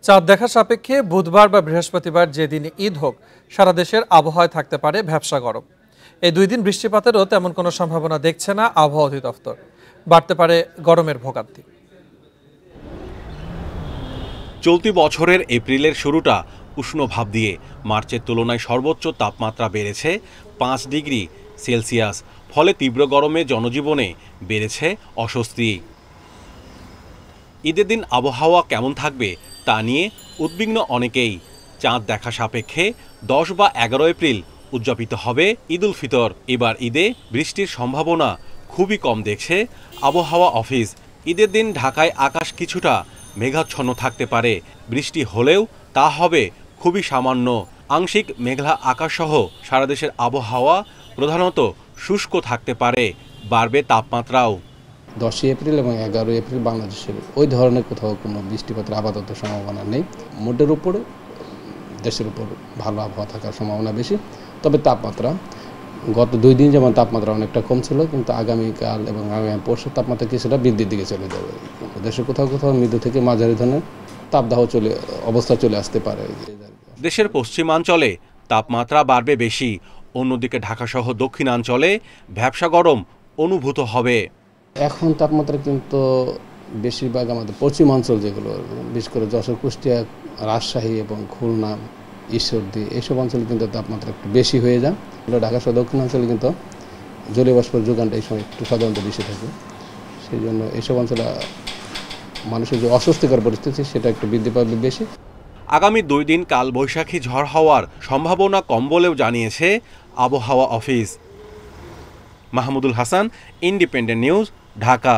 চাঁদ দেখা সাপেক্ষে বুধবার বা বৃহস্পতিবার যেদিন ঈদ হোক সারা দেশের আবহাওয়ায় থাকতে পারে ভ্যাপসা গরম। এই 2 দিন বৃষ্টিপাতেরও তেমন কোনো সম্ভাবনা দেখছে না আবহাওয়া অধিদপ্তর। বাড়তে পারে গরমের ভোগান্তি। চলতি বছরের এপ্রিলের শুরুটা উষ্ণ ভাব দিয়ে মার্চের তুলনায় সর্বোচ্চ তাপমাত্রা বেড়েছে 5 ডিগ্রি সেলসিয়াস। ফলে তীব্র গরমে জনজীবনে বেড়েছে অস্বস্তি। ঈদের দিন আবহাওয়া কেমন থাকবে তা নিয়ে উদ্বিগ্ন অনেকেই। চাঁদ দেখা সাপেক্ষে 10 বা 11 এপ্রিল উদযাপিত হবে ঈদ উল ফিতর। এবার ঈদে বৃষ্টির সম্ভাবনা খুবই কম দেখছে আবহাওয়া অফিস। ঈদের দিন ঢাকায় আকাশ কিছুটা মেঘাচ্ছন্ন থাকতে পারে। বৃষ্টি হলেও তা হবে খুবই সামান্য। আংশিক মেঘলা আকাশসহ সারা দেশের আবহাওয়া প্রধানত শুষ্ক থাকতে পারে। বাড়বে তাপমাত্রাও। 10 এপ্রিল এবং 11 এপ্রিল বাংলাদেশের ওই ধরনের কোথাও কোনো বৃষ্টিপাতের আপাতত সম্ভাবনা নেই। মোটের উপরে দেশের উপর ভালো আবহাওয়া থাকার সম্ভাবনা বেশি। তবে তাপমাত্রা গত 2 দিন যেমন তাপমাত্রা অনেকটা কম ছিল, কিন্তু আগামীকাল এবং আগামী পরশু তাপমাত্রা কিছুটা বৃদ্ধির দিকে চলে যাবে। দেশের কোথাও কোথাও মৃদু থেকে মাঝারি ধরনের তাপদাহ অবস্থা চলে আসতে পারে। দেশের পশ্চিমাঞ্চলে তাপমাত্রা বাড়বে বেশি, অন্যদিকে ঢাকাসহ দক্ষিণাঞ্চলে ভ্যাপসা গরম অনুভূত হবে। এখন তাপমাত্রা কিন্তু বেশিরভাগ আমাদের পশ্চিমাঞ্চল যেগুলো, বিশেষ করে যশোর, কুষ্টিয়া, রাজশাহী এবং খুলনা, ঈশ্বরদী, এইসব অঞ্চলে কিন্তু তাপমাত্রা একটু বেশি হয়ে যায়। ঢাকা সহ দক্ষিণাঞ্চলে কিন্তু জলীয় বাষ্পের যোগানটা এই সময় একটু সাধারণত বেশি থাকে। সেই জন্য এইসব অঞ্চলে মানুষের যে অস্বস্তিকর পরিস্থিতি সেটা একটু বৃদ্ধি পাবে বেশি। আগামী 2 দিন কালবৈশাখী ঝড় হওয়ার সম্ভাবনা কম বলেও জানিয়েছে আবহাওয়া office. Mahmudul Hasan, independent news, Dhaka.